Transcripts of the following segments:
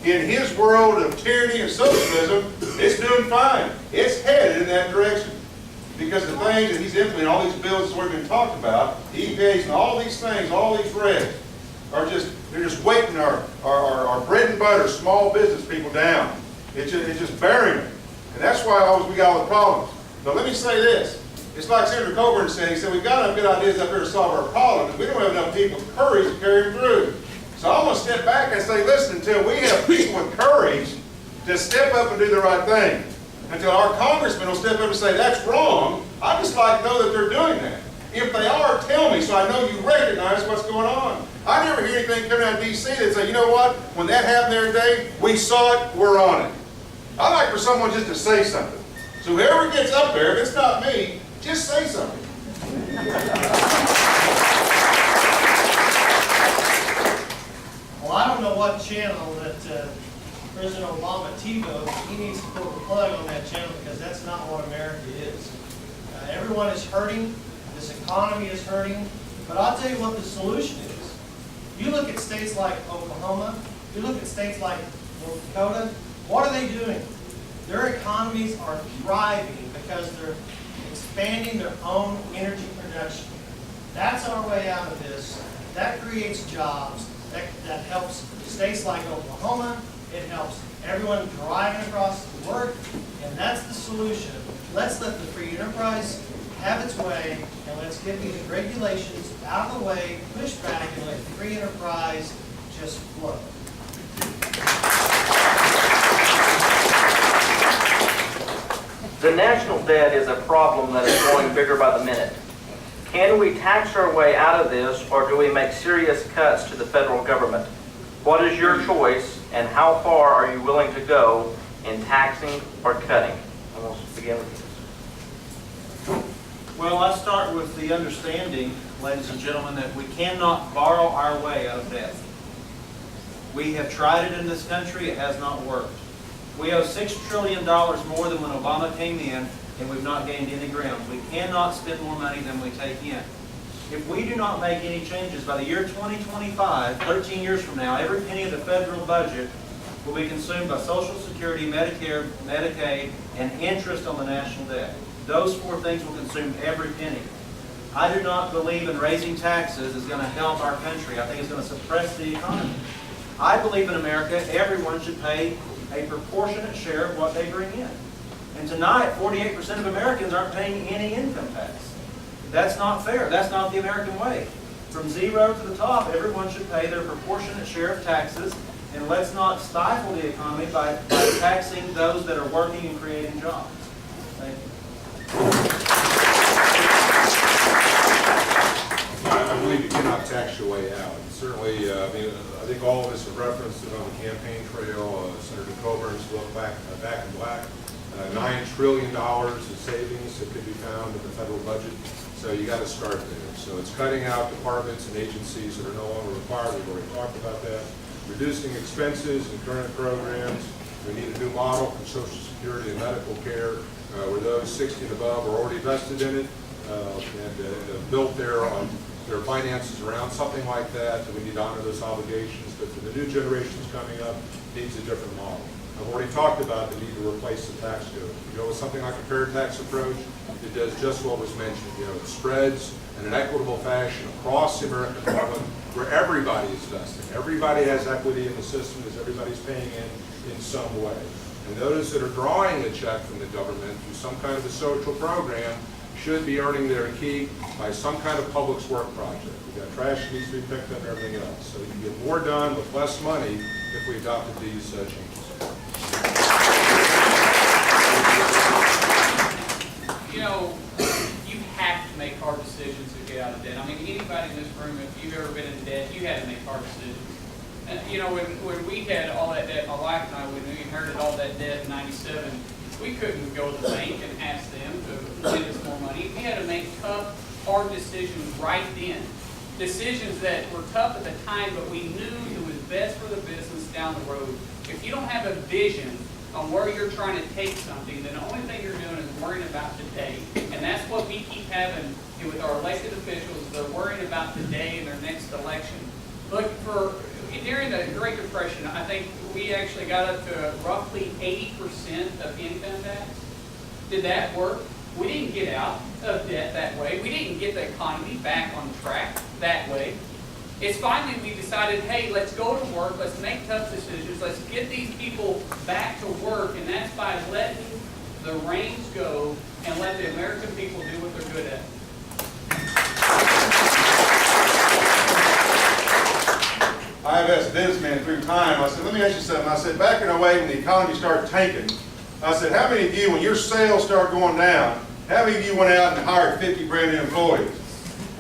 in his world of tyranny and socialism, it's doing fine. It's headed in that direction. Because the things that he's implementing, all these bills that we've been talking about, EPAs and all these things, all these regs, are they're just weighting our bread and butter, small business people down. It's just burying them. And that's why we got all the problems. But let me say this. It's like Senator Coburn said, he said, we've got enough good ideas up here to solve our problems, but we don't have enough people with courage to carry them through. So I'm going to step back and say, listen, until we have people with courage to step up and do the right thing, until our congressmen will step up and say, that's wrong, I'd just like to know that they're doing that. If they are, tell me so I know you recognize what's going on. I never hear anything coming out of D.C. that say, you know what, when that happened the other day, we saw it, we're on it. I'd like for someone just to say something. So whoever gets up there, if it's not me, just say something. Well, I don't know what channel that President Obama TiVoed, but he needs to pull the plug on that channel because that's not what America is. Everyone is hurting. This economy is hurting. But I'll tell you what the solution is. You look at states like Oklahoma. You look at states like North Dakota. What are they doing? Their economies are thriving because they're expanding their own energy production. That's our way out of this. That creates jobs. That helps states like Oklahoma. It helps everyone driving across to work. And that's the solution. Let's let the free enterprise have its way, and let's get these regulations out of the way, push back, and let free enterprise just flow. The national debt is a problem that is growing bigger by the minute. Can we tax our way out of this, or do we make serious cuts to the federal government? What is your choice, and how far are you willing to go in taxing or cutting? And we'll begin with you. Well, I start with the understanding, ladies and gentlemen, that we cannot borrow our way out of debt. We have tried it in this country. It has not worked. We owe $6 trillion more than when Obama came in, and we've not gained any ground. We cannot spend more money than we take in. If we do not make any changes by the year 2025, 13 years from now, every penny of the federal budget will be consumed by Social Security, Medicare, Medicaid, and interest on the national debt. Those four things will consume every penny. I do not believe in raising taxes is going to help our country. I think it's going to suppress the economy. I believe in America, everyone should pay a proportionate share of what they bring in. And tonight, 48% of Americans aren't paying any income tax. That's not fair. That's not the American way. From zero to the top, everyone should pay their proportionate share of taxes, and let's not stifle the economy by taxing those that are working and creating jobs. Thank you. I believe you cannot tax your way out. Certainly, I think all of us have referenced it on the campaign trail. Senator Coburn's look back in black. $9 trillion of savings that could be found in the federal budget. So you got to start there. So it's cutting out departments and agencies that are no longer required. We've already talked about that. Reducing expenses in current programs. We need a new model for Social Security and medical care where those 60 and above are already vested in it and built their finances around something like that. And we need to honor those obligations. But for the new generations coming up, it needs a different model. I've already talked about the need to replace the tax code. You go with something like a fair tax approach, it does just what was mentioned. It spreads in an equitable fashion across the American public where everybody is vested. Everybody has equity in the system because everybody's paying in some way. And those that are drawing the check from the government through some kind of a social program should be earning their keep by some kind of public work project. We've got trash that needs to be picked up and everything else. So you can get more done with less money if we adopted these changes. You know, you have to make hard decisions to get out of debt. I mean, anybody in this room, if you've ever been in debt, you had to make hard decisions. And, you know, when we had all that debt, my wife and I, when we inherited all that debt in '97, we couldn't go to the bank and ask them to lend us more money. We had to make tough, hard decisions right then. Decisions that were tough at the time, but we knew it was best for the business down the road. If you don't have a vision on where you're trying to take something, then the only thing you're doing is worrying about today. And that's what we keep having with our elected officials. They're worrying about today and their next election. Look, for during the Great Depression, I think we actually got up to roughly 80% of income tax. Did that work? We didn't get out of debt that way. We didn't get the economy back on track that way. It's finally we decided, hey, let's go to work, let's make tough decisions, let's get these people back to work, and that's by letting the reins go and let the American people do what they're good at. I have asked businessmen through time, I said, let me ask you something. I said, back in 08 when the economy started tanking, I said, how many of you, when your sales start going down, how many of you went out and hired 50 brand new employees?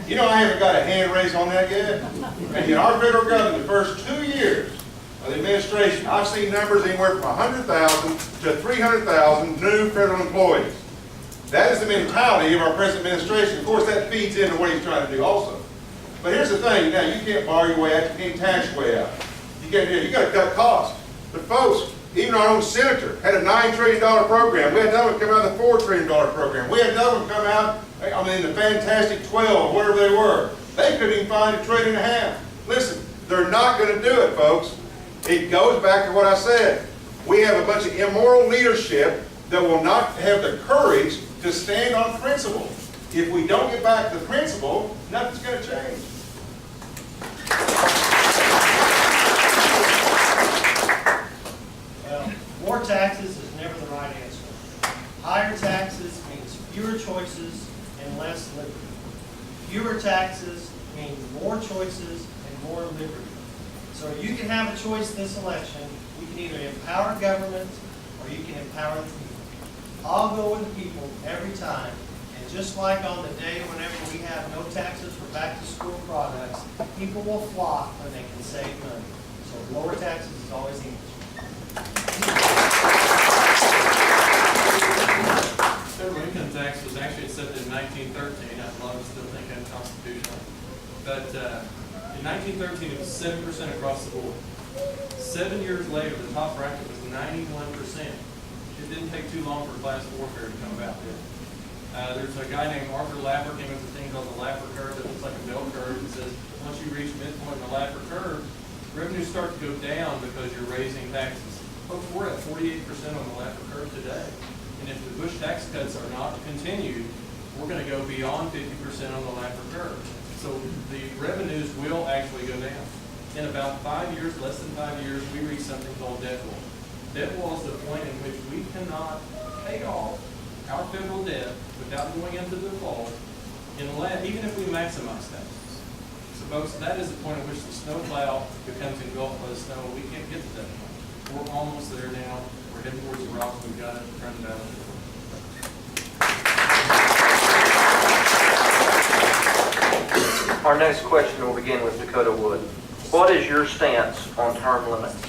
You know, I haven't got a hand raised on that yet. And yet our federal government, the first 2 years of the administration, I've seen numbers anywhere from 100,000 to 300,000 new federal employees. That is the mentality of our present administration. Of course, that feeds into what he's trying to do also. But here's the thing, now you can't borrow your way out, you can't tax your way out. You got to cut costs. But folks, even our own senator had a $9 trillion program. We had another one come out of the $4 trillion program. We had another one come out, the fantastic 12, whatever they were. They couldn't even find $1.5 trillion. Listen, they're not going to do it, folks. It goes back to what I said. We have a bunch of immoral leadership that will not have the courage to stand on principle. If we don't get back to the principle, nothing's going to change. Well, more taxes is never the right answer. Higher taxes means fewer choices and less liberty. Fewer taxes mean more choices and more liberty. So you can have a choice this election. You can either empower government or you can empower the people. I'll go with the people every time. And just like on the day whenever we have no taxes for back-to-school products, people will flock when they can save money. So lower taxes is always the answer. Federal income tax was actually accepted in 1913. A lot of us still think unconstitutional. But in 1913, it was 7% across the board. 7 years later, the top bracket was 91%. It didn't take too long for class warfare to come about there. There's a guy named Arthur Laffer came up with a thing called the Laffer curve that looks like a bell curve. It says once you reach midpoint in the Laffer curve, revenues start to go down because you're raising taxes. Folks, we're at 48% on the Laffer curve today. And if the Bush tax cuts are not continued, we're going to go beyond 50% on the Laffer curve. So the revenues will actually go down. In about 5 years, less than 5 years, we reach something called debt wall. Debt wall is the point in which we cannot pay off our federal debt without going into default, even if we maximize taxes. So folks, that is the point at which the snowplow becomes engulfed by the snow. We can't get to that point. We're almost there now. We're heading towards the rocks. We've got it turned down. Our next question will begin with Dakota Wood. What is your stance on term limits?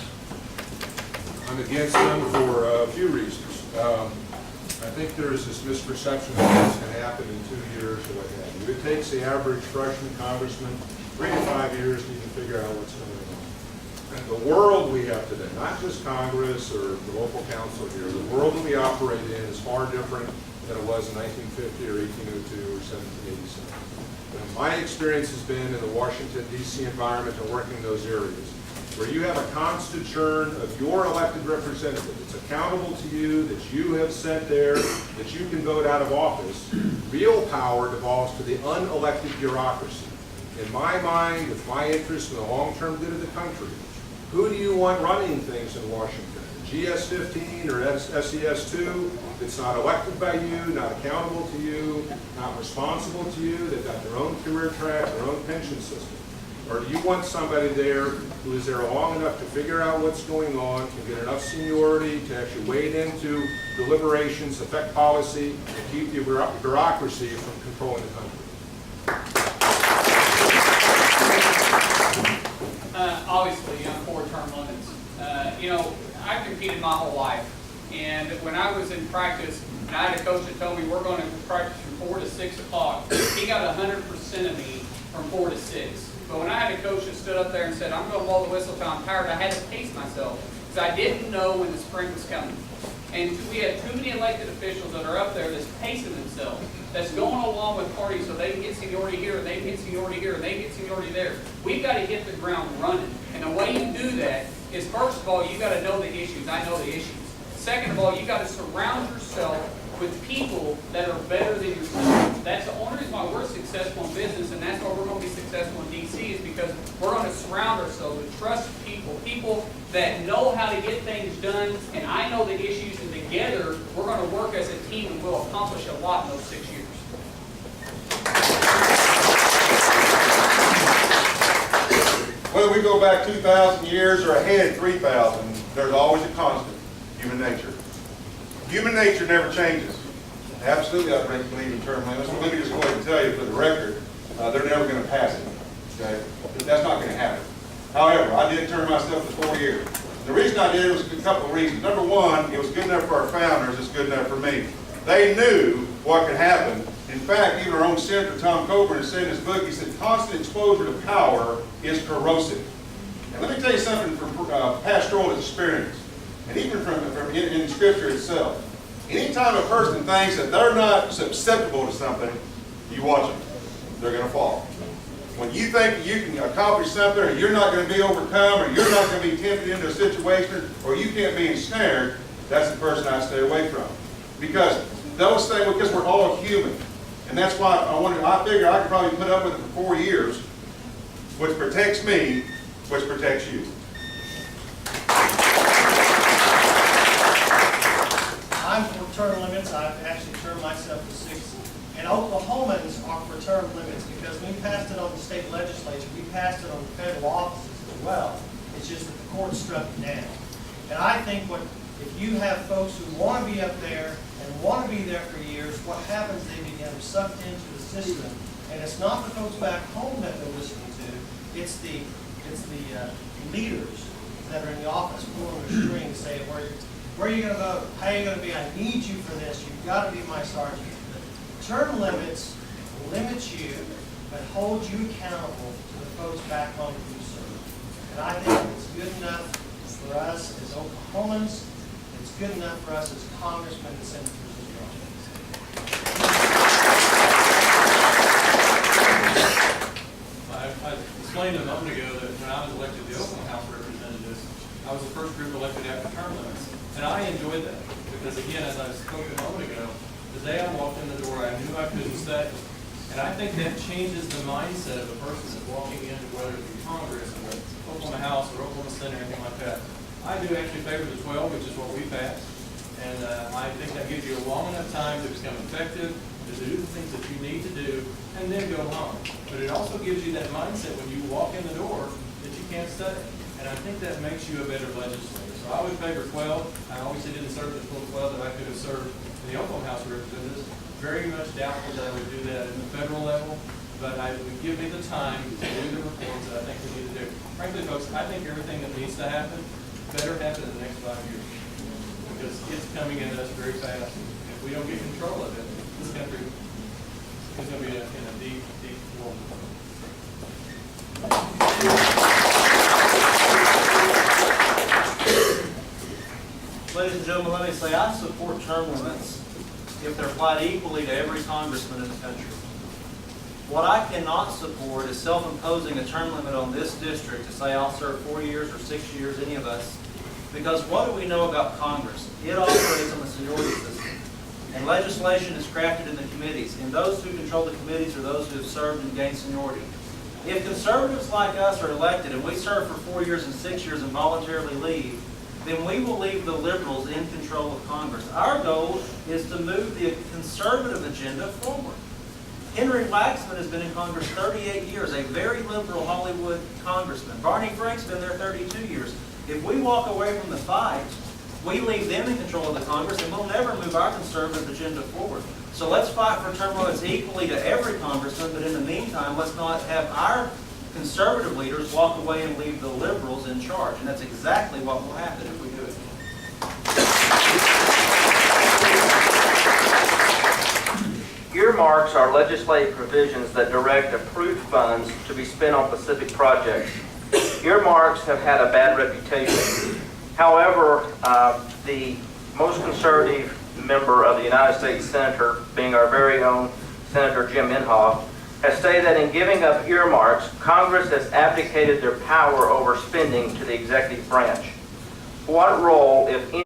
I'm against them for a few reasons. I think there is this misperception that this can happen in 2 years or what have you. It takes the average freshman congressman 3 to 5 years to even figure out what's going on. And the world we have today, not just Congress or the local council here, the world that we operate in is far different than it was in 1950 or 1802 or 1787. And my experience has been in the Washington, D.C. environment and working in those areas, where you have a constant churn of your elected representative. It's accountable to you, that you have sent there, that you can vote out of office. Real power devolves to the unelected bureaucracy. In my mind, with my interest in the long-term good of the country, who do you want running things in Washington? GS-15 or SES-2 that's not elected by you, not accountable to you, not responsible to you, they've got their own career track, their own pension system? Or do you want somebody there who is there long enough to figure out what's going on, can get enough seniority to actually wade into deliberations, affect policy, and keep the bureaucracy from controlling the country? Obviously, I'm for term limits. I've competed my whole life, and when I was in practice, and I had a coach that told me we're going to practice from 4 to 6 o'clock. He got 100% of me from 4 to 6. But when I had a coach that stood up there and said, I'm going to blow the whistle till I'm tired, I had to pace myself because I didn't know when the spring was coming. And we have too many elected officials that are up there that's pacing themselves, that's going along with parties so they can get seniority here, and they can get seniority here, and they can get seniority there. We've got to hit the ground running. And the way you do that is, first of all, you got to know the issues. I know the issues. Second of all, you got to surround yourself with people that are better than yourself. That's the only reason why we're successful in business, and that's why we're going to be successful in DC, is because we're going to surround ourselves with trusted people, people that know how to get things done, and I know the issues, and together we're going to work as a team, and we'll accomplish a lot in those 6 years. Whether we go back 2,000 years or ahead 3,000, there's always a constant: human nature. Human nature never changes. Absolutely, I believe in term limits. Let me just go ahead and tell you for the record, they're never going to pass it. Okay? That's not going to happen. However, I did term myself to 4 years. The reason I did it was a couple of reasons. Number one, it was good enough for our founders. It's good enough for me. They knew what could happen. In fact, even our own Senator Tom Coburn has said in his book, he said, constant exposure to power is corrosive. And let me tell you something from pastoral experience, and even from in Scripture itself. Anytime a person thinks that they're not susceptible to something, you watch them. They're going to fall. When you think you can accomplish something, or you're not going to be overcome, or you're not going to be tempted into a situation, or you can't be ensnared, that's the person I stay away from. Because those things, because we're all human. And that's why I figure I could probably put up with it for 4 years, which protects me, which protects you. I'm for term limits. I've actually termed myself to 6. And Oklahomans are for term limits because we passed it on the state legislature. We passed it on the federal offices as well. It's just that the court struck it down. And I think if you have folks who want to be up there and want to be there for years, what happens, they become sucked into the system. And it's not the folks back home that they're listening to. It's the leaders that are in the office pulling the strings, saying, where are you going to vote? How are you going to be? I need you for this. You've got to be my sergeant. Term limits limit you, but hold you accountable to the folks back home who serve. And I think it's good enough for us as Oklahomans. It's good enough for us as congressmen and senators as well. I explained a moment ago that when I was elected to the Oklahoma House of Representatives, I was the first group elected after term limits. And I enjoyed that because, again, as I spoke a moment ago, the day I walked in the door, I knew I couldn't stay. And I think that changes the mindset of a person that's walking into, whether it be Congress or the Oklahoma House or Oklahoma Senate or anything like that. I do actually favor the 12, which is what we passed. And I think that gives you a long enough time to become effective, to do the things that you need to do, and then go home. But it also gives you that mindset when you walk in the door that you can't stay. And I think that makes you a better legislator. So I would favor 12. I obviously didn't serve the full 12 that I could have served in the Oklahoma House of Representatives. Very much doubtful that I would do that at the federal level, but it would give me the time to do the reforms that I think we need to do. Frankly, folks, I think everything that needs to happen better happen in the next 5 years because it's coming at us very fast. If we don't get control of it, this country is going to be in a deep, deep war. Ladies and gentlemen, let me say I support term limits if they're applied equally to every congressman in the country. What I cannot support is self-imposing a term limit on this district to say I'll serve 4 years or 6 years, any of us, because what do we know about Congress? It operates on the seniority system, and legislation is crafted in the committees, and those who control the committees are those who have served and gained seniority. If conservatives like us are elected and we serve for 4 years and 6 years and voluntarily leave, then we will leave the liberals in control of Congress. Our goal is to move the conservative agenda forward. Henry Waxman has been in Congress 38 years, a very liberal Hollywood congressman. Barney Frank's been there 32 years. If we walk away from the fight, we leave them in control of the Congress, and we'll never move our conservative agenda forward. So let's fight for term limits equally to every congressman, but in the meantime, let's not have our conservative leaders walk away and leave the liberals in charge. And that's exactly what will happen if we do it. Earmarks are legislative provisions that direct approved funds to be spent on specific projects. Earmarks have had a bad reputation. However, the most conservative member of the United States Senator, being our very own Senator Jim Inhofe, has stated that in giving up earmarks, Congress has abdicated their power over spending to the executive branch. What role, if any,